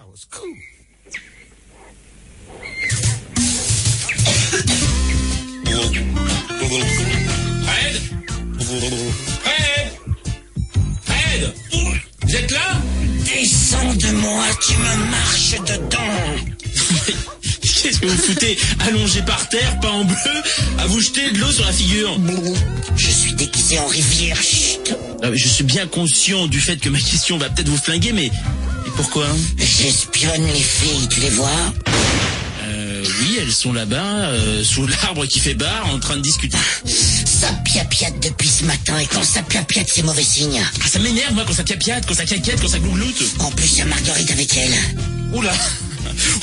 Fred? Fred? Fred? Vous êtes là? Descends de moi, tu me marches dedans. Qu'est-ce que vous foutez allongé par terre, pas en bleu, à vous jeter de l'eau sur la figure? Je suis déguisé en rivière, chut. Je suis bien conscient du fait que ma question va peut-être vous flinguer, mais pourquoi? J'espionne les filles, tu les vois? Oui, elles sont là-bas, sous l'arbre qui fait bar, en train de discuter. Ça piapiate depuis ce matin, et quand ça piapiate, c'est mauvais signe. Ah, ça m'énerve, moi, quand ça piapiate, quand ça caquette, quand ça glougloute. En plus, il y a Marguerite avec elle. Oula,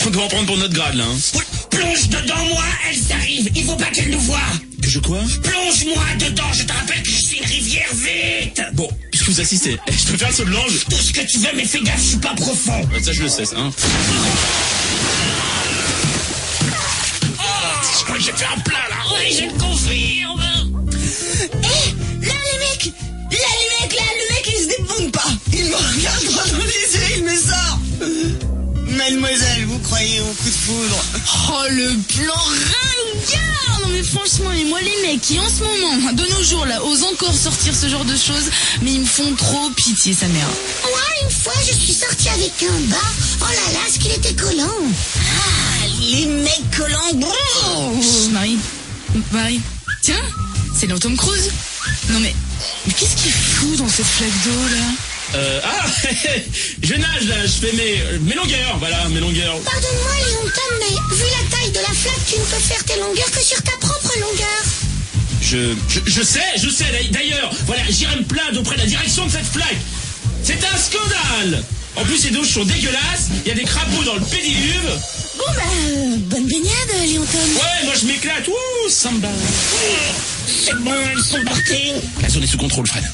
on doit en prendre pour notre grade, là. Hein. Plonge dedans moi, elles arrivent, il faut pas qu'elles nous voient. Que je quoi? Plonge-moi dedans, je te rappelle que je suis une rivière, vite. Bon, puisque vous assistez, je peux faire le saut de l'ange? Tout ce que tu veux, mais fais gaffe, je suis pas profond. Ça, je le sais, ça, hein. Je crois que j'ai fait un plat, là. Oui, je le confirme. Là, le mec, il se déboune pas. Il me regarde droit dans les yeux, il me sort. Mademoiselle, vous croyez au coup de foudre? Oh, le plan ringard! Non mais franchement, et moi les mecs qui en ce moment, de nos jours là, osent encore sortir ce genre de choses, mais ils me font trop pitié, sa mère. Moi, une fois, je suis sortie avec un bas. Oh là là, ce qu'il était collant. Ah, les mecs collants, bon. Marie, tiens, c'est dans Tom Cruise. Non mais qu'est-ce qu'il fout dans cette flaque d'eau là? Je nage là, je fais mes longueurs, voilà, mes longueurs. Pardonne-moi, Léon Tom, mais vu la taille de la flaque, tu ne peux faire tes longueurs que sur ta propre longueur. Je sais, d'ailleurs, voilà, j'irai me plaindre auprès de la direction de cette flaque. C'est un scandale. En plus, ces douches sont dégueulasses, il y a des crapauds dans le pédiluve. Bon bah, bonne baignade, Léon Tom. Ouais, moi je m'éclate, ouh, samba. C'est bon, elles sont parties. La zone est sous contrôle, Fred.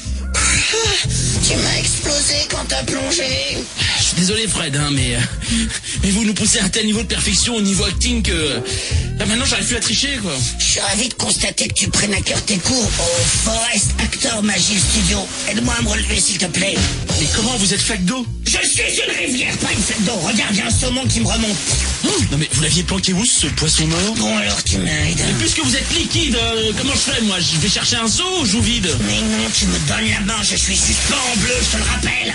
Tu m'as explosé quand t'as plongé. Je suis désolé, Fred, hein, mais vous nous poussez à un tel niveau de perfection au niveau acting que là maintenant j'arrive plus à tricher, quoi. Je suis ravi de constater que tu prennes à cœur tes cours au Forest Actor Magic Studio. Aide-moi à me relever, s'il te plaît. Mais comment vous êtes flaque d'eau? Je suis une rivière, pas une flaque d'eau. Regarde, il y a un saumon qui me remonte. Non mais vous l'aviez planqué où, ce poisson mort? Bon, alors tu m'aides. Mais puisque vous êtes liquide, comment je fais, moi? Je vais chercher un seau ou je vous vide? Mais non, tu me donnes la main, je suis suspens en bleu, je te le rappelle.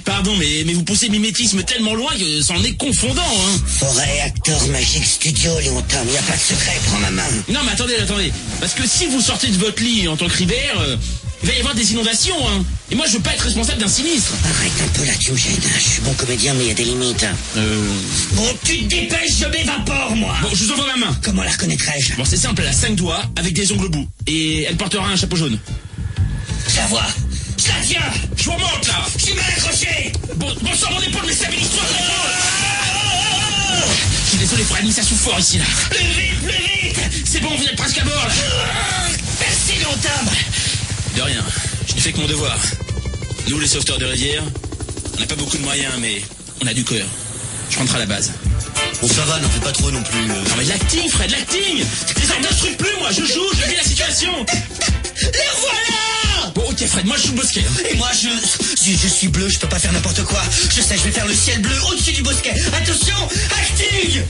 Pardon, mais vous poussez mimétisme tellement loin que c'en est confondant, hein. Forêt Actor Magic Studio, Léon Tom, y a pas de secret, prends ma main. Non mais attendez. Parce que si vous sortez de votre lit en tant que rivière, il va y avoir des inondations, hein. Et moi je veux pas être responsable d'un sinistre. Arrête un peu là, tu me gênes. Je suis bon comédien, mais il y a des limites. Bon, tu te dépêches, je m'évapore, moi. Bon, je vous envoie ma main. Comment la reconnaîtrais-je? Bon, c'est simple, elle a 5 doigts avec des ongles au bout. Et elle portera un chapeau jaune. Je la vois. Je la tiens. Je vous remonte, là. Je suis mal accroché. Bon, sors mon épaule, mais stabilise-toi. Je suis désolé, Fred, mais ça souffle fort ici, là. Plus vite. C'est bon, vous êtes presque à bord, là. Merci, Léon Tom. De rien, je n'ai fait que mon devoir. Nous, les sauveteurs de rivière, on n'a pas beaucoup de moyens, mais on a du cœur. Je rentre à la base. Bon, ça va, n'en fais pas trop non plus. Non mais l'acting, Fred, l'acting. Les ordres n'instruisent plus, moi, je joue, je vis la situation. Les voilà. Bon, ok, Fred, moi je joue le bosquet. Et moi, je suis bleu, je peux pas faire n'importe quoi. Je sais, je vais faire le ciel bleu au-dessus du bosquet. Attention, acting.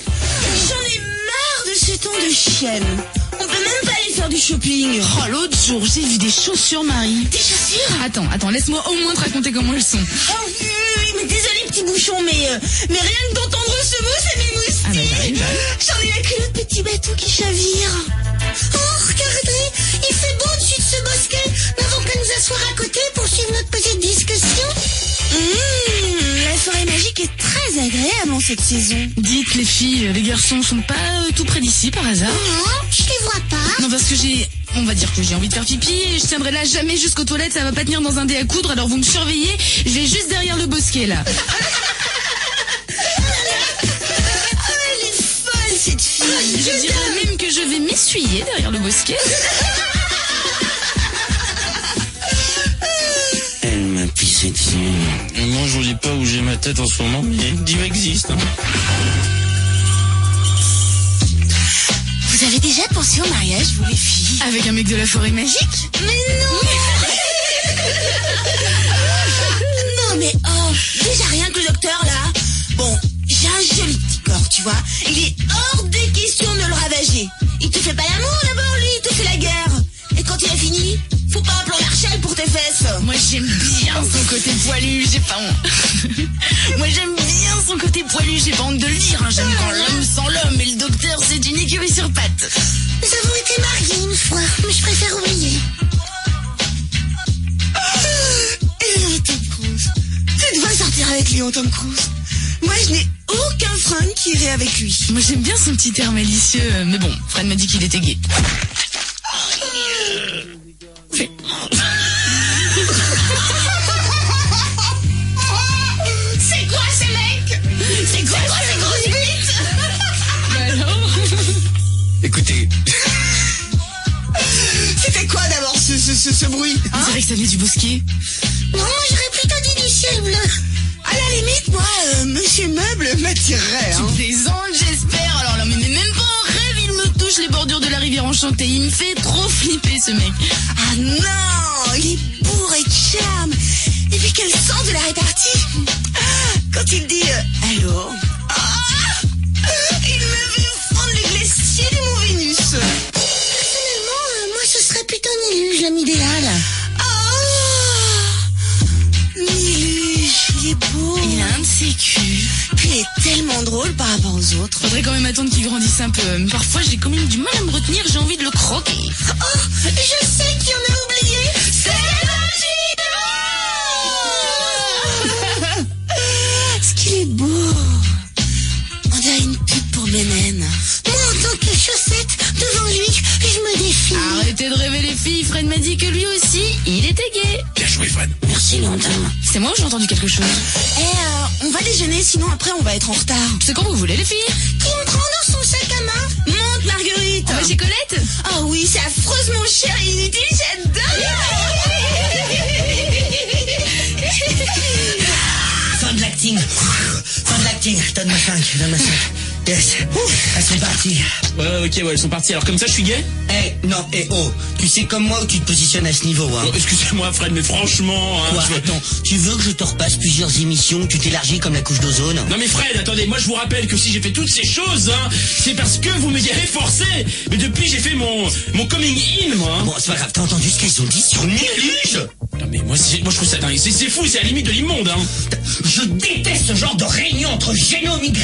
J'en ai marre de ce ton de chienne. On peut même pas aller faire du shopping. Oh, l'autre jour, j'ai vu des chaussures, Marie. Des chaussures? Attends, laisse-moi au moins te raconter comment elles sont. Oh oui, mais désolé, petit bouchon, mais rien que d'entendre ce mot, ça m'émoustille. Ah bah j'arrive. J'en ai la culotte, petit bateau qui chavire. Oh, regardez, il fait beau au-dessus de ce bosquet. N'avons qu'à nous asseoir à côté pour suivre notre petite discussion. La forêt magique est très agréable en cette saison. Dites les filles, les garçons sont pas tout près d'ici par hasard? Non, je les vois pas. Non, parce que on va dire que j'ai envie de faire pipi et je tiendrai là jamais jusqu'aux toilettes, ça va pas tenir dans un dé à coudre, alors vous me surveillez, je vais juste derrière le bosquet là. Elle est folle, cette fille. Je dirais même que je vais m'essuyer derrière le bosquet. Elle m'a pissé dessus. Moi, je vous dis pas où j'ai ma tête en ce moment, mais Dieu existe, hein. Vous avez déjà pensé au mariage, vous les filles? Avec un mec de la forêt magique? Mais non. Non mais oh, déjà rien que le docteur là, vois. Il est hors des questions de le ravager. Il te fait pas l'amour d'abord, lui, il te fait la guerre. Et quand il a fini, faut pas un plan Marshall pour tes fesses. Moi j'aime bien son côté poilu, j'ai pas honte. Moi j'aime bien son côté poilu, j'ai pas honte de le dire. Hein. J'aime quand l'homme sans l'homme et le docteur c'est une écurie sur pattes. Nous avons été mariés une fois, mais je préfère oublier. Et le Tom Cruise. Tu dois sortir avec lui en Tom Cruise. Moi je n'ai aucun frein qui irait avec lui. Moi j'aime bien son petit air malicieux, mais bon, Fred m'a dit qu'il était gay. C'est quoi ces mecs? C'est quoi ces grosses bites? Bah alors Écoutez. C'était quoi d'abord ce bruit? On dirait que ça venait du bosquet. Non, j'aurais plutôt dit du ciel bleu. À la limite, moi, Monsieur Meuble m'attirerait. Tu plaisantes, j'espère. Alors là, mais même pas en rêve, il me touche les bordures de la rivière enchantée. Il me fait trop flipper ce mec. Ah non, il est bourré de charme. Et puis quel sens de la répartie. Quand il dit allô, il me fait fondre les glaciers du Mont Vénus. Personnellement, moi ce serait plutôt Niluge, l'ami idéal. Niluge, il est beau. Il a un de ses culs. Puis il est tellement drôle par rapport aux autres. Faudrait quand même attendre qu'il grandisse un peu. Mais parfois j'ai quand même du mal à me retenir, j'ai envie de le croquer. Oh, je sais qui en a oublié. C'est ce qu'il est beau. On dirait une pute pour Bénen. Moi, en tant que chaussette, devant lui, je me défie. Arrêtez de rêver les filles, Fred m'a dit que lui aussi, il était gay. Bien joué, Fred. Merci, Léontin. C'est moi ou j'ai entendu quelque chose? On va déjeuner, sinon après on va être en retard. C'est quand vous voulez les filles? Qui me prend dans son sac à main? Monte, Marguerite. On va chez Colette? Ah oui, c'est affreusement cher et inutile, j'adore. Fin de l'acting. Fin de l'acting. Donne-moi 5. Yes. Elles sont parties. Ouais, elles sont parties. Alors comme ça, je suis gay? Oh. Tu sais comme moi où tu te positionnes à ce niveau, hein. Oh, excusez-moi, Fred, mais franchement... Quoi, attends, tu veux que je te repasse plusieurs émissions où tu t'élargis comme la couche d'ozone? Non mais Fred, attendez, moi je vous rappelle que si j'ai fait toutes ces choses, hein, c'est parce que vous me y avez forcé. Mais depuis, j'ai fait mon coming in, moi. Hein. Bon, c'est pas grave, t'as entendu ce qu'elles ont dit sur Niluge? Non mais moi je trouve ça dingue. C'est fou, c'est à la limite de l'immonde, hein. Je déteste ce genre de réunion entre génomes Y.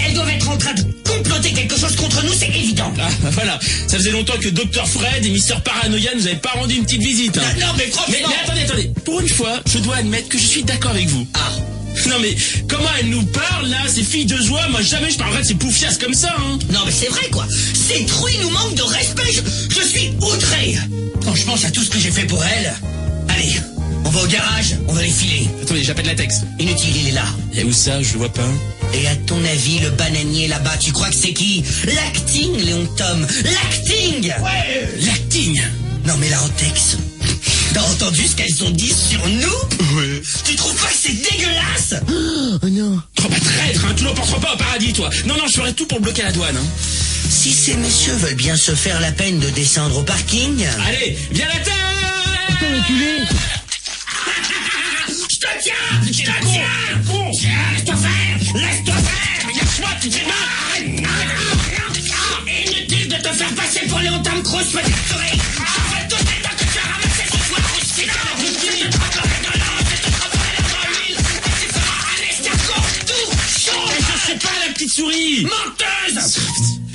Elles doivent être en train de comploter quelque chose contre nous, c'est évident. Ah, bah voilà. Ça faisait longtemps que Dr Fred et Mister Paranoia nous avaient pas rendu une petite visite. Hein. Non, mais franchement... Mais attendez. Pour une fois, je dois admettre que je suis d'accord avec vous. Non mais, comment elles nous parlent, là, ces filles de joie? Moi, jamais je parlerai de ces poufiasses comme ça, hein. Non, mais c'est vrai, quoi. Ces truies nous manquent de respect. Je suis outré. Quand je pense à tout ce que j'ai fait pour elles... Allez, on va au garage, on va les filer. Attendez, j'appelle la texte. Inutile, il est là. Et où ça? Je le vois pas. Et à ton avis, le bananier là-bas, tu crois que c'est qui? L'acting, Léon Tom. L'acting. Ouais, l'acting. Non mais la Rotex, t'as entendu ce qu'elles ont dit sur nous? Ouais. Tu trouves pas que c'est dégueulasse? Oh non. Oh bah traître, hein, tu l'emporteras pas au paradis, toi. Non, je ferai tout pour bloquer la douane, hein. Si ces messieurs veulent bien se faire la peine de descendre au parking... Allez, viens la tête. Je te tiens! Laisse-toi faire! Laisse-moi, tu t'es mal! Inutile de te faire passer pour Léon Tom Cruise, petite souris! Je vais tout les dents que tu as ramassé ce soir aussi dans la routine! Encore et de l'ange, et te tremperai dans l'huile! Et tu feras un escargot tout chaud! Mais je sais pas, la petite souris. Menteuse!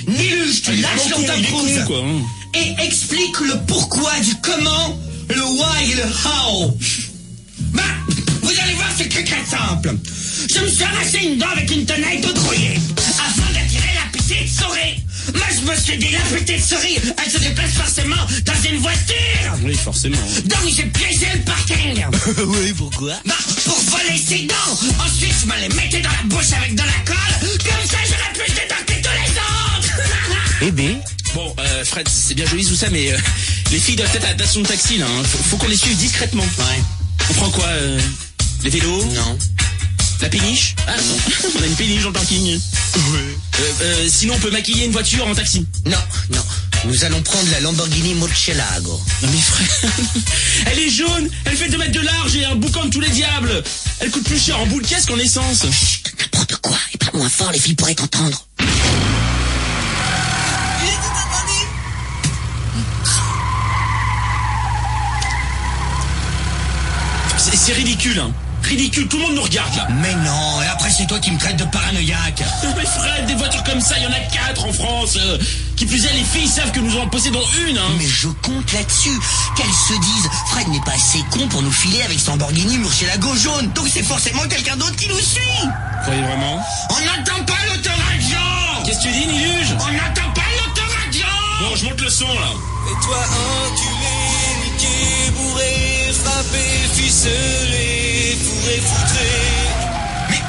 Niluge, tu lâches Léon Tom Cruise! Quoi, hein. Et explique le pourquoi du comment, le why et le how. Bah, vous allez voir, c'est très simple. Je me suis arraché une dent avec une tenaille de gruyère afin d'attirer la petite souris. Moi, je me suis dit, la petite souris, elle se déplace forcément dans une voiture. Oui, forcément. Donc, j'ai piégé le parking. Oui, pourquoi? Bah, pour voler ses dents. Ensuite, je me les mettais dans la bouche avec de la colle. Comme ça, j'aurais pu détecter tous les autres. Eh ben... Bon, Fred, c'est bien joli tout ça, mais les filles doivent être à la station de taxi, là. Hein. Faut qu'on les suive discrètement. Ouais. On prend quoi les vélos? Non. La péniche? Ah non, on a une péniche dans le parking. Ouais. Sinon, on peut maquiller une voiture en taxi. Non. Nous allons prendre la Lamborghini Murcielago. Non mais frère, elle est jaune, elle fait 2 mètres de large et un boucan de tous les diables. Elle coûte plus cher en boule caisse qu'en essence. Chut, n'importe quoi, et pas moins fort, les filles pourraient t'entendre. c'est ridicule, hein. Ridicule, tout le monde nous regarde là. Mais non, et après c'est toi qui me traites de paranoïaque. Non mais Fred, des voitures comme ça, il y en a 4 en France. Qui plus est, les filles savent que nous en possédons une, hein. Mais je compte là-dessus. Qu'elles se disent, Fred n'est pas assez con pour nous filer avec son Lamborghini Murcielago jaune. Donc c'est forcément quelqu'un d'autre qui nous suit. Vous croyez vraiment? On n'entend pas l'autoradio. Qu'est-ce que tu dis, Niluge? On n'entend pas l'autoradio. Bon, je monte le son là. Et toi enculé, niqué, bourré, frappé, ficelé, fourré, foutré.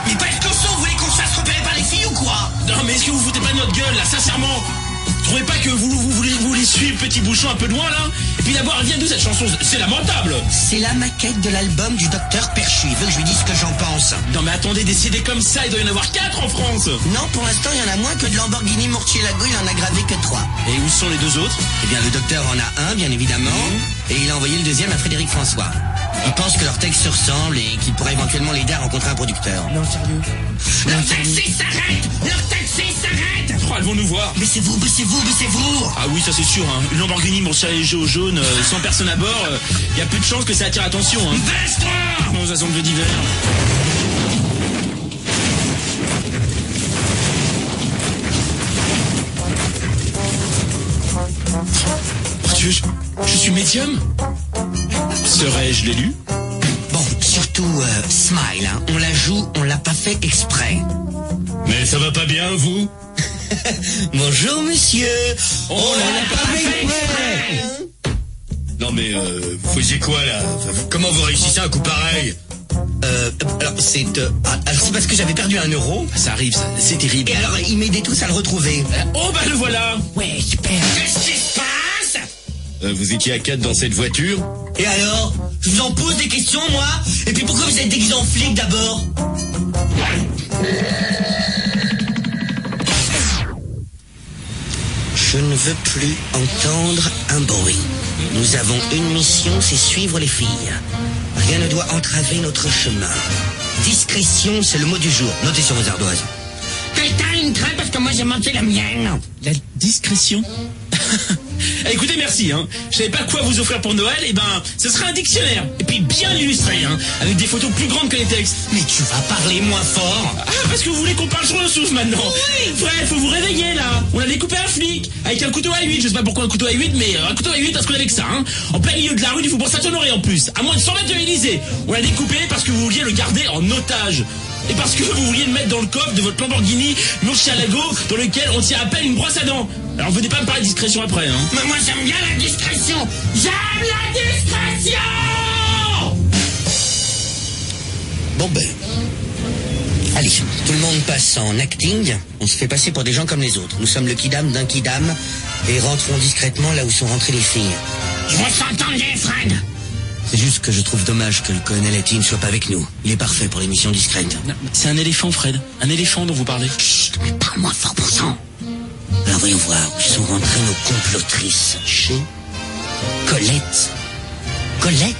Mais pas excursion, vous voulez qu'on se fasse repérer par les filles ou quoi? Non mais est-ce que vous foutez pas de notre gueule là, sincèrement? Vous trouvez pas que vous voulez suivre Petit Bouchon un peu de loin là? Et puis d'abord, elle vient d'où cette chanson? C'est lamentable. C'est la maquette de l'album du docteur Perchu. Il veut que je lui dise ce que j'en pense. Non mais attendez, des CD comme ça, il doit y en avoir 4 en France. Non, pour l'instant, il y en a moins que de Lamborghini Murcielago. Il en a gravé que 3. Et où sont les 2 autres? Eh bien, le docteur en a un, bien évidemment. Et il a envoyé le deuxième à Frédéric François. Il pense que leurs textes se ressemblent et qu'il pourrait éventuellement l'aider à rencontrer un producteur. Non, sérieux. Leur taxi s'arrête! Leur taxi s'arrête! Oh, elles vont nous voir. Baissez-vous, baissez-vous, baissez-vous! Ah oui, ça c'est sûr, hein. Une Lamborghini Murcielago jaune, sans personne à bord, y a peu de chances que ça attire l'attention, hein. Baisse-toi! Non, ça semble de d'hiver. Oh Dieu, je suis médium? Serais-je l'élu? Bon, surtout, Smile, hein. On la joue, on l'a pas fait exprès. Mais ça va pas bien, vous? Bonjour, monsieur! On l'a pas fait exprès. Non mais vous faisiez quoi là? Comment vous réussissez un coup pareil? Alors c'est parce que j'avais perdu 1 euro. Ça arrive, ça, c'est terrible. Et alors, ils m'aidaient tous à le retrouver. Oh bah le voilà. Ouais, super. Qu'est-ce qui se passe? Vous étiez à 4 dans cette voiture? Et alors? Je vous en pose des questions, moi? Et puis pourquoi vous êtes déguisé en flic d'abord? Je ne veux plus entendre un bruit. Nous avons une mission, c'est suivre les filles. Rien ne doit entraver notre chemin. Discrétion, c'est le mot du jour. Notez sur vos ardoises. Quelqu'un une crème parce que moi j'ai manqué la mienne. La discrétion. Écoutez, merci, hein. Je savais pas quoi vous offrir pour Noël, et ben, ce sera un dictionnaire. Et puis bien illustré, hein. Avec des photos plus grandes que les textes. Mais tu vas parler moins fort. Ah, parce que vous voulez qu'on parle sur le souffle maintenant. Oui. Frère, faut vous réveiller, là. On a découpé un flic. Avec un couteau à 8. Je sais pas pourquoi un couteau à 8, mais un couteau à 8 parce qu'on avait que ça, hein. En plein milieu de la rue du Faubourg Saint-Honoré, en plus. À moins de 100 mètres de l'Élysée. On l'a découpé parce que vous vouliez le garder en otage. Et parce que vous vouliez le mettre dans le coffre de votre Lamborghini Murcielago dans lequel on tient à peine une brosse à dents. Alors venez pas me parler de discrétion après, hein. Mais moi j'aime bien la discrétion. J'aime la discrétion. Bon ben, allez, tout le monde passe en acting. On se fait passer pour des gens comme les autres. Nous sommes le kidam d'un kidam et rentrons discrètement là où sont rentrées les filles. Je vous entendez, Fred? C'est juste que je trouve dommage que le colonel Etienne ne soit pas avec nous. Il est parfait pour les missions discrètes. C'est un éléphant, Fred. Un éléphant dont vous parlez. Chut, mais parle-moi fort pour ça. Alors voyons voir où sont rentrées nos complotrices. Chez Colette. Colette?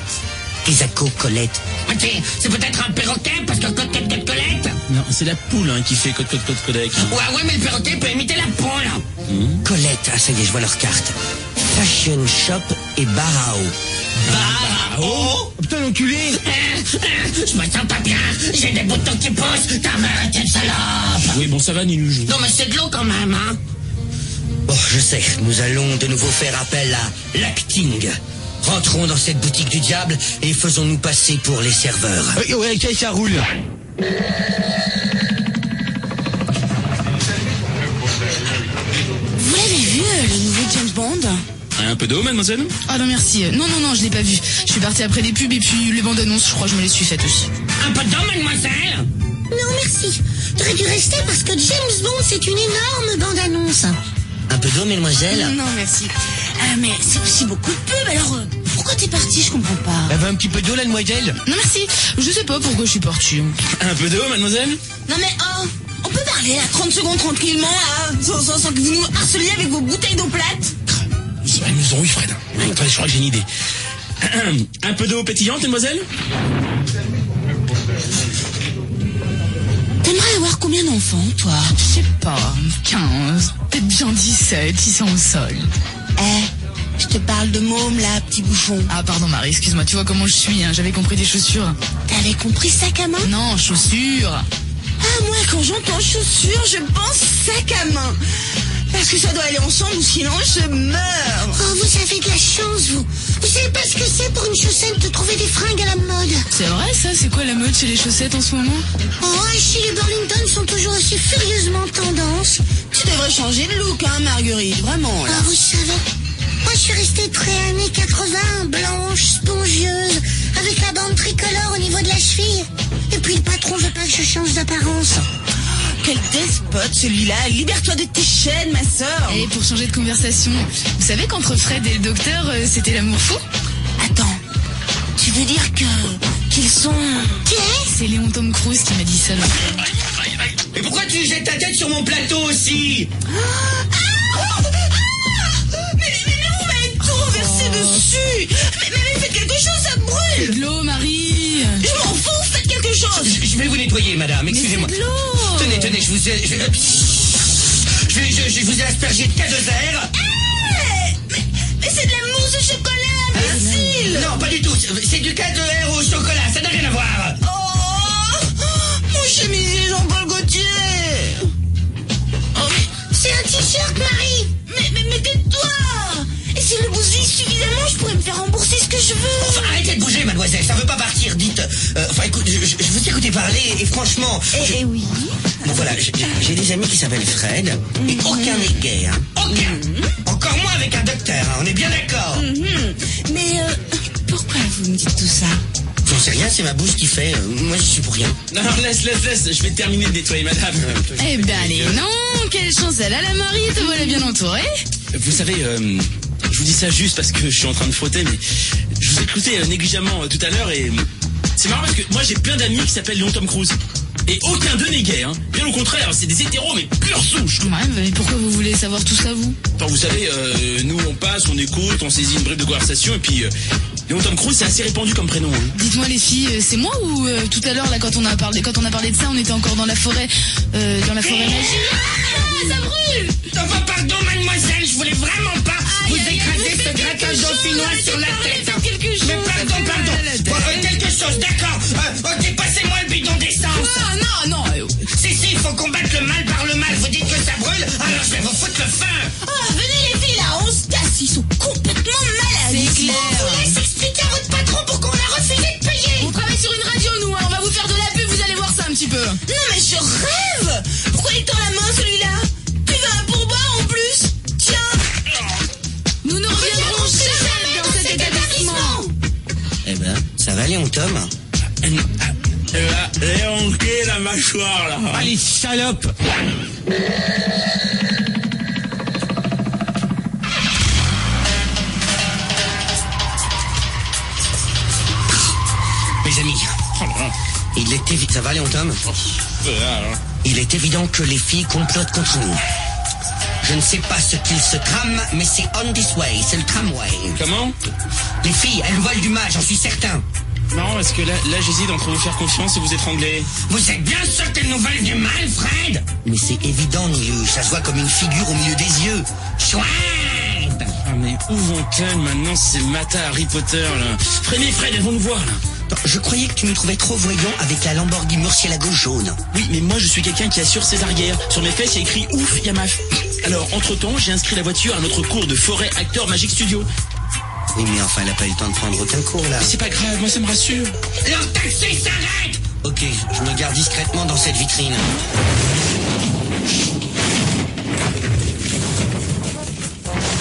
Isako Colette. Ok, c'est peut-être un perroquet parce que Colette. Non, c'est la poule, hein, qui fait code. Ouais, mais le perroquet peut imiter la poule. Colette, ah ça y est, je vois leur carte. Fashion Shop et Barao. Barao? Oh putain, l'enculé! Je me sens pas bien, j'ai des boutons qui poussent, ta mère est une salope! Oui, bon, ça va, Niluge. Non, mais c'est de l'eau quand même, hein? Bon, je sais, nous allons de nouveau faire appel à l'acting. Rentrons dans cette boutique du diable et faisons-nous passer pour les serveurs. Ouais, ça roule. Vous l'avez vu, le nouveau James Bond? Un peu d'eau, mademoiselle? Ah non, merci. Non, je l'ai pas vu. Je suis partie après les pubs et puis les bandes annonces, je crois que je me les suis faites aussi. Un peu d'eau, mademoiselle? Non, merci. T'aurais dû rester parce que James Bond, c'est une énorme bande-annonce. Un peu d'eau, mademoiselle? Non, merci. Mais c'est aussi beaucoup de pubs, alors pourquoi t'es partie? Je comprends pas. Elle veut un petit peu d'eau, la demoiselle? Non, merci. Je sais pas pourquoi je suis partie. Un peu d'eau, mademoiselle? Non mais on peut parler là 30 secondes tranquillement là, sans que vous nous harceliez avec vos bouteilles d'eau plate. Elles nous ont eu, Fred. Attendez, je crois que j'ai une idée. Un peu d'eau pétillante, mademoiselle? T'aimerais avoir combien d'enfants, toi? Je sais pas, 15, peut-être bien 17, ils sont au sol. Je te parle de môme, là, petit bouffon. Ah pardon Marie, excuse-moi, tu vois comment je suis, hein. J'avais compris des chaussures. T'avais compris sac à main? Non, chaussures. Ah, moi, quand j'entends chaussures, je pense sac à main. Parce que ça doit aller ensemble ou sinon je meurs. Oh, vous avez de la chance, vous. Vous savez pas ce que c'est pour une chaussette de trouver des fringues à la mode. C'est vrai ça? C'est quoi la mode chez les chaussettes en ce moment? Oh, chez les Burlington sont toujours aussi furieusement tendance. Tu devrais changer de look, hein, Marguerite, vraiment, là. Ah, vous savez, moi je suis restée très années 80, blanche, spongieuse, avec la bande tricolore au niveau de la cheville. Et puis le patron veut pas que je change d'apparence. Quel despote celui-là. Libère-toi de tes chaînes, ma sœur. Et pour changer de conversation, vous savez qu'entre Fred et le docteur, c'était l'amour fou? Attends, tu veux dire qu'ils sont... C'est Léon Tom Cruise qui m'a dit ça. Mais pourquoi tu jettes ta tête sur mon plateau aussi? Mais vous m'avez tout renversé dessus. Mais faites quelque chose, ça brûle. De l'eau, Marie. Je m'en fous, faites quelque chose. Je vais vous nettoyer, madame, excusez-moi. Mais c'est de l'eau. Tenez, je vous ai aspergé de K2R. Mais c'est de la mousse au chocolat, imbécile. Non, pas du tout, c'est du K2R au chocolat, ça n'a rien à voir. Oh, mon chemisier Jean-Paul Gaultier. C'est un t-shirt, Marie. Mais tais-toi. Et si le bousille suffisamment, je pourrais me faire rembourser ce que je veux. Enfin, arrêtez de bouger, mademoiselle, ça veut pas partir, dites. Écoute, je vous écoutez parler et franchement... Eh oui. Bon, voilà, j'ai des amis qui s'appellent Fred, et aucun n'est gay, hein. Aucun. Encore moins avec un docteur, hein, on est bien d'accord. Mais pourquoi vous me dites tout ça? J'en sais rien, c'est ma bouche qui fait. Moi, je suis pour rien. Non, laisse, je vais terminer de nettoyer, madame. Eh ben allez, non, quelle chance elle a la Marie, te voilà bien entourée. Vous savez, je vous dis ça juste parce que je suis en train de frotter, mais je vous ai écouté négligemment tout à l'heure et c'est marrant parce que moi j'ai plein d'amis qui s'appellent Léon Tom Cruise. Et aucun d'eux n'est gay, hein. Bien au contraire, c'est des hétéros, mais pure souche. Ouais, mais pourquoi vous voulez savoir tout ça, vous? Enfin, vous savez, nous on passe, on écoute, on saisit une bribe de conversation et puis Léon Tom Cruise c'est assez répandu comme prénom, hein. Dites-moi les filles, c'est moi ou tout à l'heure là quand on a parlé de ça, on était encore dans la forêt magique. Ah, ça brûle. Enfin, pardon, mademoiselle, je voulais vraiment pas vous écraser ce gratin dauphinois sur la tête. Mais pardon. Quelque chose, d'accord. Dépassez-moi le bidon d'essence. Ah, non. Si, il faut combattre le mal par le mal. Vous dites que ça brûle, alors je vais vous foutre le feu. Oh, venez les filles là, on se casse, ils sont complètement malades. C'est clair. On vous laisse expliquer à votre patron pourquoi on a refusé de payer. On travaille sur une radio, nous, hein. On va vous faire de la pub, vous allez voir ça un petit peu. Non mais je rêve. Pourquoi il tend la main celui-là? Tu veux un pourboire en plus? Tiens. Nous ne reviendrons jamais dans cet établissement. Eh ben, ça va, Léon Tom? Léon, la mâchoire là. Allez, salope. Mes amis, il est évident... Ça va, Léon Tom? Il est évident que les filles complotent contre nous. Je ne sais pas ce qu'ils se trament, mais c'est on this way, c'est le tramway. Comment? Les filles, elles veulent du mal, j'en suis certain. Non, parce que là j'hésite entre vous faire confiance et vous étrangler. Vous êtes bien sûr qu'elles nous veulent du mal, Fred? Mais c'est évident, Nilu, ça se voit comme une figure au milieu des yeux. Chouette. Ah mais où vont-elles maintenant ces matas Harry Potter là? Fred, elles vont nous voir là. Non, je croyais que tu nous trouvais trop voyants avec la Lamborghini Murcielago jaune. Oui, mais moi je suis quelqu'un qui assure ses arrières. Sur mes fesses il y a écrit ouf Yamaf. Alors entre-temps j'ai inscrit la voiture à notre cours de forêt acteur Magic Studio. Oui, mais enfin, elle a pas eu le temps de prendre aucun cours, là. Mais c'est pas grave, moi ça me rassure. Leur taxi s'arrête. Ok, je me garde discrètement dans cette vitrine.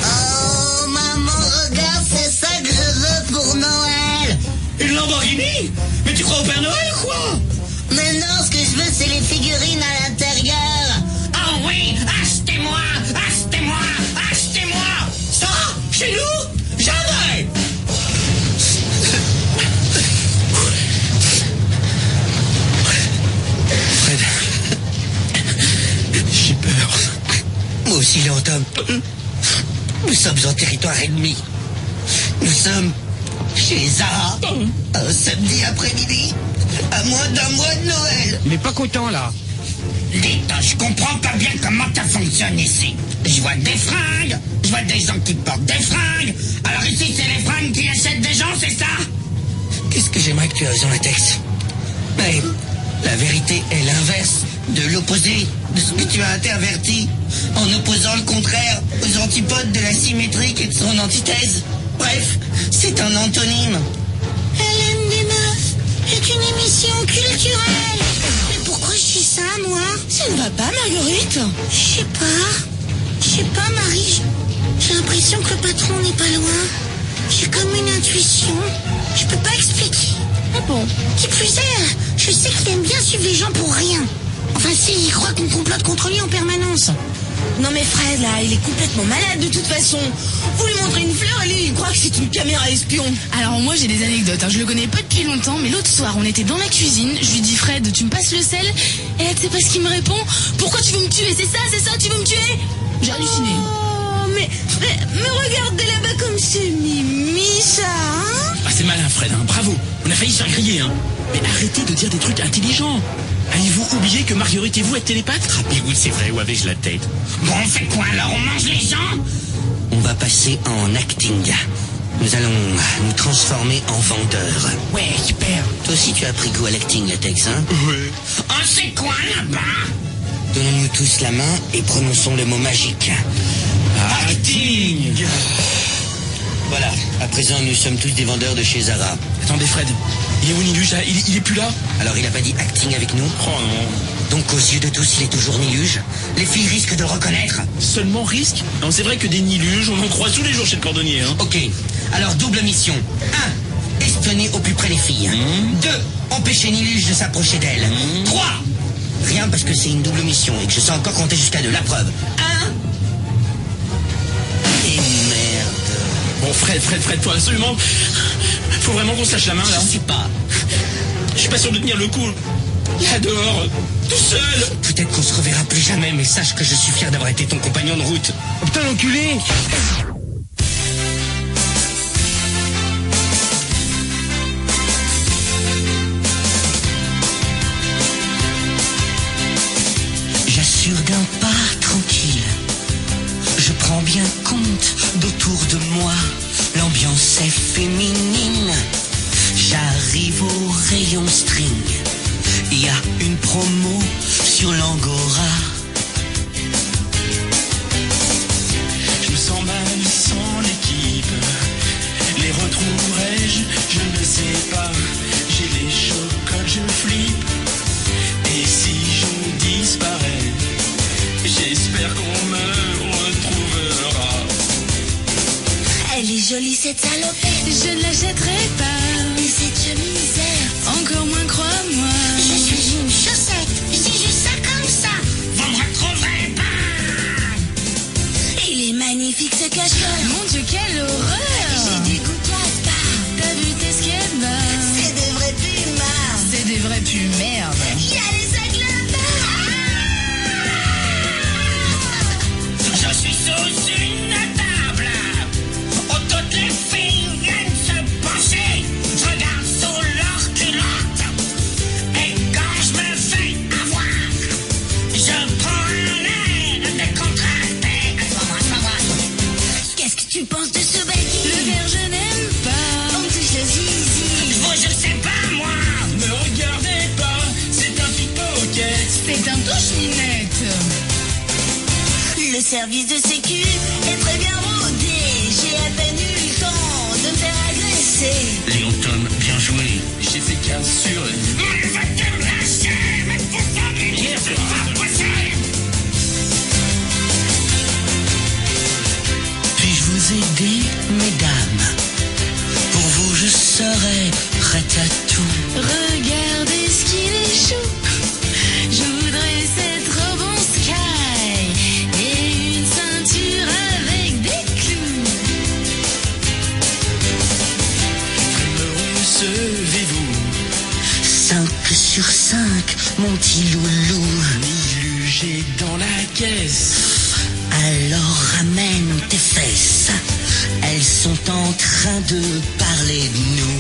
Oh, maman, regarde, c'est ça que je veux pour Noël. Une Lamborghini? Mais tu crois au Père Noël ou quoi? Mais non, ce que je veux, c'est les figurines à l'intérieur. Oh oui, achetez-moi. Ça, chez nous? Jamais. Fred, j'ai peur. Moi aussi, Léon Tom. Nous sommes en territoire ennemi. Nous sommes chez Zara, un samedi après-midi, à moins d'un mois de Noël. Mais pas content, là. Dites, je comprends pas bien comment ça fonctionne ici. Je vois des fringues, je vois des gens qui portent des fringues. Alors ici, c'est les fringues qui achètent des gens, c'est ça? Qu'est-ce que j'aimerais que tu aies raison, Latex. Mais la vérité est l'inverse de l'opposé de ce que tu as interverti, en opposant le contraire aux antipodes de la symétrique et de son antithèse. Bref, c'est un antonyme. Elle aime des meufs. C'est une émission culturelle. Mais pourquoi je fais ça, moi? Ça ne va pas, Marguerite? Je sais pas, Marie. J'ai l'impression que le patron n'est pas loin. J'ai comme une intuition. Je peux pas expliquer. Ah bon? Qui plus est, je sais qu'il aime bien suivre les gens pour rien. Enfin, il croit qu'on complote contre lui en permanence. Non mais Fred, là, il est complètement malade de toute façon. Vous lui montrez une fleur et lui, il croit que c'est une caméra espion. Alors moi j'ai des anecdotes, hein. Je le connais pas depuis longtemps, mais l'autre soir on était dans la cuisine, je lui dis Fred, tu me passes le sel? Et là tu sais pas ce qu'il me répond? Pourquoi tu veux me tuer? C'est ça, tu veux me tuer? J'ai halluciné. Oh, mais regardez là-bas comme c'est mimi ça, hein? Ah, c'est malin, Fred, hein. Bravo. On a failli se faire griller, hein. Mais arrêtez de dire des trucs intelligents. Avez-vous oublié que Marguerite et vous êtes télépathes? Rappelez-vous, c'est vrai, où avais-je la tête? Bon, on fait quoi alors? On mange les gens? On va passer en acting. Nous allons nous transformer en vendeurs. Ouais, super. Toi aussi, tu as pris goût à l'acting, Latex, hein? Ouais. Oh, c'est quoi là-bas? Donnons-nous tous la main et prononçons le mot magique. Acting. Voilà, à présent, nous sommes tous des vendeurs de chez Zara. Attendez, Fred. Il est où Niluge là? Il est plus là? Alors, il a pas dit acting avec nous? Oh non. Donc, aux yeux de tous, il est toujours Niluge. Les filles risquent de le reconnaître. Seulement risque? Non, c'est vrai que des Niluges, on en croise tous les jours chez le cordonnier, hein. Ok, alors double mission. 1. Espionner au plus près les filles. 2. Empêcher Niluge de s'approcher d'elle. 3. Rien parce que c'est une double mission et que je sais encore compter jusqu'à 2. La preuve. 1. Et merde. Bon, Fred, faut absolument... Faut vraiment qu'on se lâche la main, là. Je sais pas. Je suis pas sûr de tenir le coup. Là dehors, tout seul. Peut-être qu'on se reverra plus jamais, mais sache que je suis fier d'avoir été ton compagnon de route. Oh, putain, l'enculé! J'assure d'un pas tranquille. Je prends bien compte d'autour de moi. L'ambiance est féminine. J'arrive au rayon string. Il y a une promo sur l'Angora. Je me sens mal sans l'équipe. Les retrouverai-je? Je ne sais pas. J'ai les chocottes, je flippe. Et si je disparais, j'espère qu'on me retrouvera. Elle est jolie cette salopette. Je ne l'achèterai pas. Mais cette chemise verte. Encore moins, crois-moi. Je suis une chaussette. Je dis juste ça comme ça. Vous me retrouverez pas. Il est magnifique ce cache-col. Mon Dieu, quelle horreur! J'ai du goût à pas. T'as vu tes skates? C'est des vrais pumas. C'est des vrais pus, merde. Il y a les sacs là-bas. Je suis sous une table. Où toutes les filles viennent se pencher. Je regarde sous leur culotte. Et quand je me fais avoir, je prends un air décontracté. Assois-moi. Qu'est-ce que tu penses de ce baggy? Le verre, je n'aime pas. On me touche le zizi. Vous, je sais pas, moi. Ne regardez pas, c'est un pickpocket. C'est un touche-minette. Le service de sécu est très bien rodé. J'ai à peine eu le temps de me faire agresser. Léon Tom, bien joué. J'ai fait casse sur Il va te lâcher, mais vous familier, c'est pas possible. Puis-je vous aider, mesdames? Pour vous, je serai prête à tout. Regardez ce qu'il est chou. Je voudrais cette robe en sky et une ceinture avec des clous. me recevez-vous? 5 sur 5, mon petit loulou. Niluge est dans la caisse. Alors ramène tes fesses. Elles sont en train de parler de nous.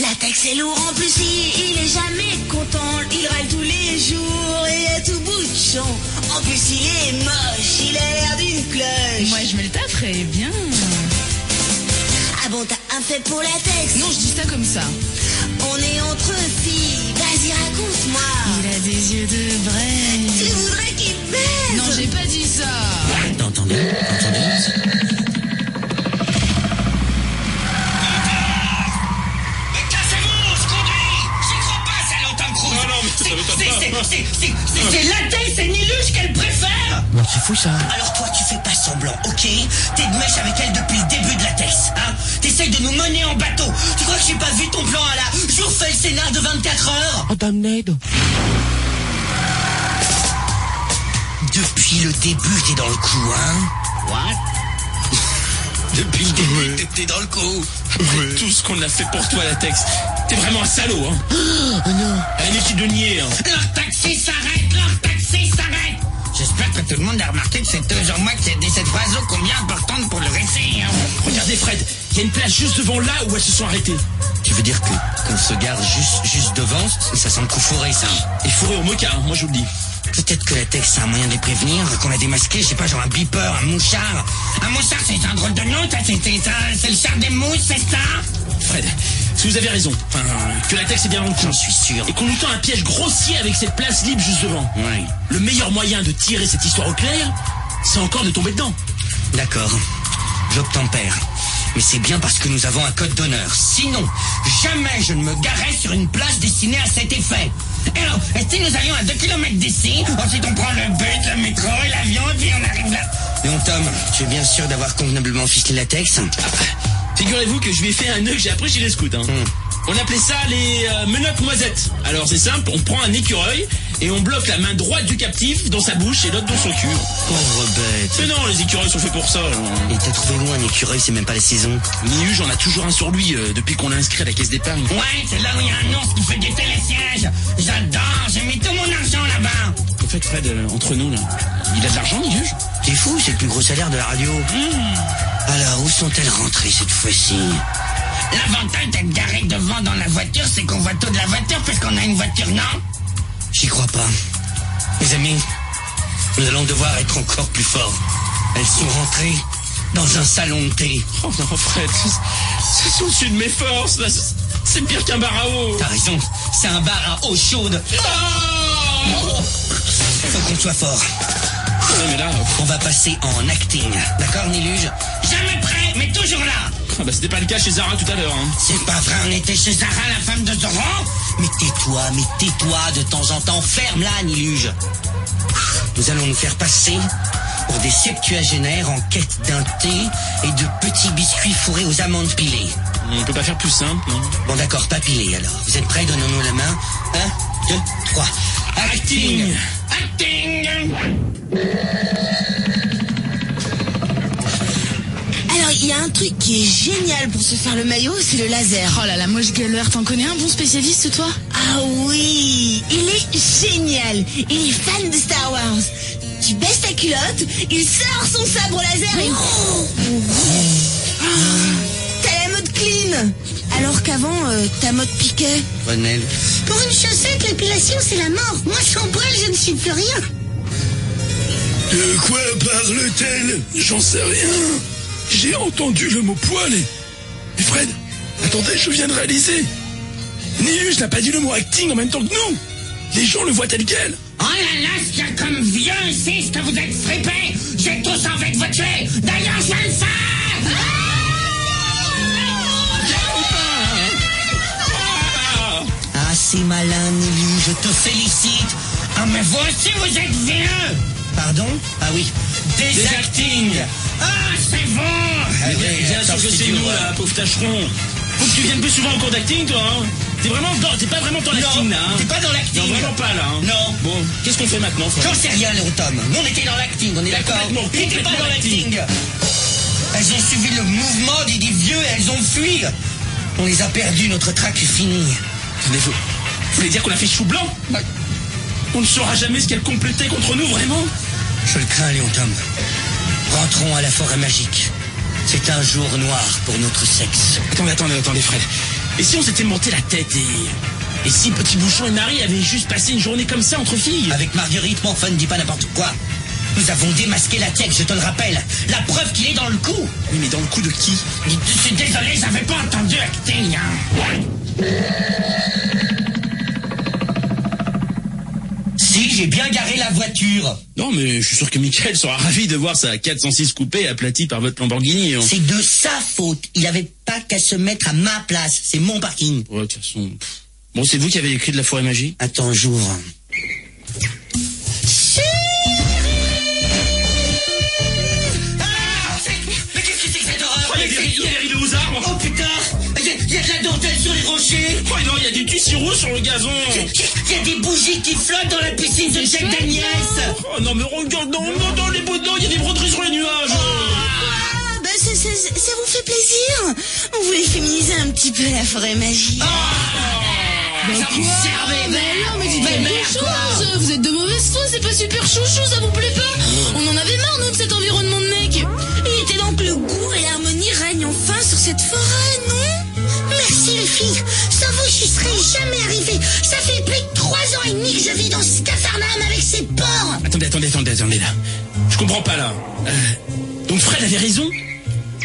Latex est lourd en plus, il est jamais content. Il râle tous les jours. fait pour latex. Non, je dis ça comme ça. On est entre filles. Vas-y, raconte-moi. Il a des yeux de braise. Tu voudrais qu'il te baise? Non, j'ai pas dit ça. Entendez. C'est latex et Niluche qu'elle préfère. Bon, c'est fou ça. Alors toi, tu fais pas semblant, ok? T'es de mèche avec elle depuis le début de latex, hein? T'essayes de nous mener en bateau. Tu crois que j'ai pas vu ton plan à la jour fait le scénar de 24 heures? Oh, damned. Depuis le début, t'es dans le coup, hein? What? Depuis le début, t'es dans le coup. Après tout ce qu'on a fait pour toi, latex. T'es vraiment un salaud, hein. Oh non. Inutile de nier, hein. Leur taxi s'arrête. J'espère que tout le monde a remarqué que c'est toujours moi qui ai dit cette phrase ô combien importante pour le récit. Hein. Regardez, Fred, il y a une place juste devant là où elles se sont arrêtées. Tu veux dire qu'on se garde juste devant? Ça sent le coup fourré, ça. Et fourré au mocha, hein, moi je vous le dis. Peut-être que latex a un moyen de les prévenir, qu'on l'a démasqué, je sais pas, genre un beeper, un mouchard. Un mouchard, c'est un drôle de nom, c'est le char des mousses, c'est ça? Fred, si vous avez raison, enfin, que latex est bien dans le coup. J'en suis sûr. Et qu'on nous tend un piège grossier avec cette place libre juste devant. Ouais. Le meilleur moyen de tirer cette histoire au clair, c'est encore de tomber dedans. D'accord, j'obtempère. Mais c'est bien parce que nous avons un code d'honneur. Sinon, jamais je ne me garerais sur une place destinée à cet effet. Et alors, et si nous allions à 2 km d'ici, ensuite on prend le bus, le métro et l'avion, et puis on arrive là. Léon Tom, tu es bien sûr d'avoir convenablement ficelé latex? Figurez-vous que je lui ai fait un nœud que j'ai appris chez les scouts. Hein. On appelait ça les menottes noisettes. Alors c'est simple, on prend un écureuil et on bloque la main droite du captif dans sa bouche et l'autre dans son cul. Pauvre bête. Mais non, les écureuils sont faits pour ça. Et t'as trouvé où un écureuil? C'est même pas la saison. Nilu, j'en a toujours un sur lui depuis qu'on l'a inscrit à la caisse d'épargne. Ouais, c'est là où il y a un ours qui fait du télésiège. J'adore, j'ai mis tout mon argent là-bas. En fait, Fred, entre nous, là, il a de l'argent, Nilu? T'es fou, c'est le plus gros salaire de la radio. Alors, où sont-elles rentrées cette fois-ci? L'avantage d'être garé devant dans la voiture, c'est qu'on voit tout de la voiture puisqu'on a une voiture, non? J'y crois pas. Mes amis, nous allons devoir être encore plus forts. Elles sont rentrées dans un salon de thé. Oh non, Fred, c'est au-dessus de mes forces, là. C'est pire qu'un bar à eau. T'as raison, c'est un bar à eau chaude. Faut qu'on soit fort. Ouais, mais là, on va passer en acting. D'accord, Niluge? Jamais prêt, mais toujours là. Ah bah c'était pas le cas chez Zara tout à l'heure. Hein. C'est pas vrai, on était chez Zara, la femme de Zoro. Mais tais-toi de temps en temps. Ferme-la, Niluge. Nous allons nous faire passer pour des septuagénaires en quête d'un thé et de petits biscuits fourrés aux amandes pilées. On peut pas faire plus simple, non? Bon d'accord, pas pilés alors. Vous êtes prêts? Donnons-nous la main. 1, 2, 3. Acting. Alors, il y a un truc qui est génial pour se faire le maillot, c'est le laser. Oh là là, moi je galère. T'en connais un bon spécialiste, toi? Ah oui, il est génial. Il est fan de Star Wars. Tu baisses ta culotte, il sort son sabre laser et... T'as la mode clean. Alors qu'avant, ta mode piquet. Renel. Pour une chaussette, l'épilation, c'est la mort. Moi, sans poil, je ne suis plus rien. De quoi parle-t-elle? J'en sais rien. J'ai entendu le mot poil et Fred, attendez, je viens de réaliser. Nilus n'a pas dit le mot acting en même temps que nous. Les gens le voient tel quel. Oh là là, ce qu'il y a comme vieux ici, ce que vous êtes fripés. J'ai tous envie de vous tuer. D'ailleurs, je vais le faire. Ah, c'est malin, Nilus, je te félicite. Ah, mais vous aussi, vous êtes vieux. Pardon? Ah oui. Des acting. Ah, c'est bon. Bien sûr que c'est nous, là, pauvre tâcheron. Faut que tu viennes plus souvent en cours d'acting, toi, hein. T'es pas vraiment dans l'acting, là, hein. T'es pas dans l'acting. Non, vraiment pas, là, hein. Non. Bon, qu'est-ce qu'on fait maintenant, Fred? J'en sais rien, Léon Tom. Nous, on était dans l'acting, on est d'accord? Complètement, Ils étaient pas complètement dans l'acting. Elles ont suivi le mouvement des vieux et elles ont fui. On les a perdus, notre traque est finie. Attendez, vous voulez dire qu'on a fait chou blanc? On ne saura jamais ce qu'elle complétait contre nous, vraiment? Je le crains, Léon Tom. Rentrons à la forêt magique. C'est un jour noir pour notre sexe. Attendez, Fred. Et si on s'était monté la tête et si Petit Bouchon et Marie avaient juste passé une journée comme ça entre filles? Avec Marguerite, mon fun, dis pas n'importe quoi. Nous avons démasqué la tech, je te le rappelle. La preuve qu'il est dans le coup. Oui, mais dans le coup de qui? Je suis désolé, j'avais pas entendu acting, hein. Si, j'ai bien garé la voiture. Non, mais je suis sûr que Michael sera ravi de voir sa 406 coupée aplatie par votre Lamborghini. Hein. C'est de sa faute. Il avait pas qu'à se mettre à ma place. C'est mon parking. Ouais, de toute façon... Bon, c'est vous qui avez écrit de la forêt magie? Attends, j'ouvre. Mais qu'est-ce que c'est que cette horreur? Il y a des rideaux aux arbres. Oh putain, il y a de la dentelle sur les rochers. Oh non, il y a du tissu rouge sur le gazon. Il y a des bougies qui flottent dans la piscine de Jack Daniels. Oh non, mais regarde, non, les beaux il y a des broderies sur les nuages. Ah, bah ça vous fait plaisir. On voulait féminiser un petit peu la forêt magie. Mais non, mais dites quelque chose. Vous êtes de mauvaise foi, c'est pas super chouchou, ça vous plaît pas? On en avait marre, nous, de cet environnement de mec. Il était donc le goût et l'harmonie règnent enfin sur cette forêt, non? Merci les filles. Sans vous, j'y serais jamais arrivé. Ça fait plus de 3 ans et demi que je vis dans ce capharnaüm avec ces porcs. Attendez, là. Je comprends pas, là. Donc Fred avait raison?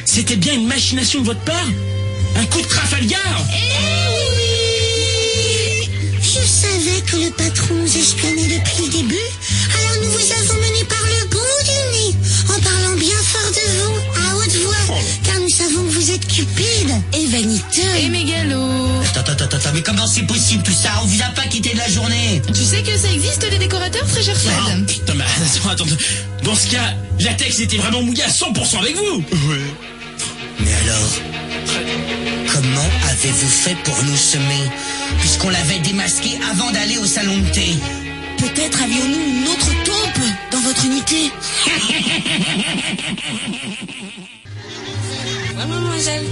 C'était bien une machination de votre part? Un coup de Trafalgar? Je savais que le patron nous espionnait depuis le début, alors nous vous avons mené par le bout du nez, en parlant bien fort de vous, à haute voix, car nous savons que vous êtes cupide et vaniteux. Et mégalo. Attends, mais comment c'est possible tout ça? On vous a pas quitté de la journée. Tu sais que ça existe des décorateurs, très cher Fred? Putain, mais attends. Dans ce cas, la Tex était vraiment mouillée à 100% avec vous. Ouais. Mais alors, comment avez-vous fait pour nous semer, puisqu'on l'avait démasqué avant d'aller au salon de thé? Peut-être avions-nous une autre taupe dans votre unité. Au revoir, mademoiselle.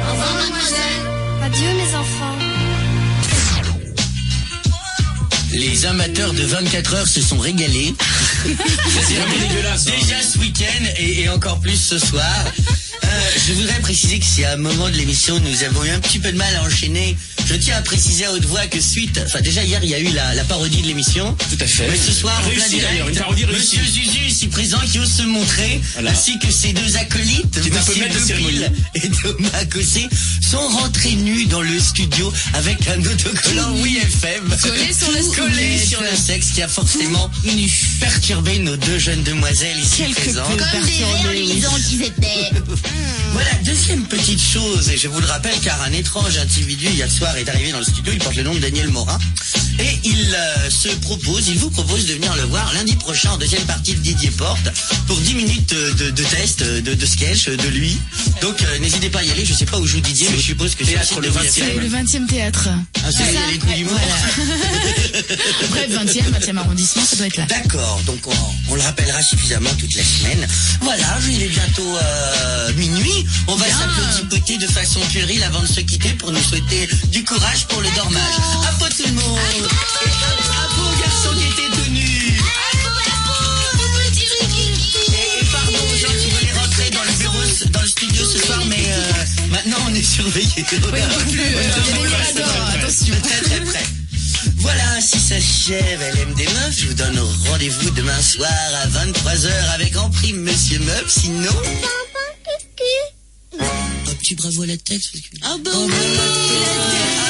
Au revoir, mademoiselle. Adieu, mes enfants. Les amateurs de 24 heures se sont régalés. C'est vraiment dégueulasse. Déjà ce week-end et encore plus ce soir. Je voudrais préciser que si à un moment de l'émission nous avons eu un petit peu de mal à enchaîner, je tiens à préciser à haute voix que déjà hier il y a eu la parodie de l'émission. Tout à fait. Mais ce soir en plein Réussi, direct, d'ailleurs, une parodie réussie. Monsieur Zuzu ici présent qui ose se montrer, Voilà. ainsi que ses deux acolytes, Qui est un peu Monsieur maître de cérémonie. Dopil et Thomas Cossé, sont rentrés nus dans le studio avec un autocollant Oui FM Collé sur le sexe. collé sur le sexe qui a forcément perturbé nos deux jeunes demoiselles ici présentes. Comme des vers lisants qu'ils étaient. Voilà, deuxième petite chose, et je vous le rappelle car un étrange individu hier soir est arrivé dans le studio, il porte le nom de Daniel Morin, et il vous propose de venir le voir lundi prochain en deuxième partie de Didier Porte pour 10 minutes de test, de sketch de lui. Donc n'hésitez pas à y aller, je sais pas où joue Didier, mais je suppose que c'est Théâtre, le 20e. C'est le 20e théâtre. Ah, c'est là, il y a les coups d'humour. Bref, 20e arrondissement, ça doit être là. D'accord, donc on le rappellera suffisamment toute la semaine. Voilà, il est bientôt minuit. On va s'applaudir de façon puérile avant de se quitter pour nous souhaiter du courage pour le dormage. À vous tout le monde. Et à vous garçons qui étaient tenus. Et pardon aux gens qui voulaient rentrer dans le bureau, dans le studio ce soir, mais maintenant on est surveillés. Oui, non plus, il y a des miradors, attention. Très près. Voilà, ainsi s'achève LM des Meufs. Je vous donne rendez-vous demain soir à 23h avec en prime Monsieur Meuf. Sinon... Un petit bravo à la tête. Ah bah oui, la tête.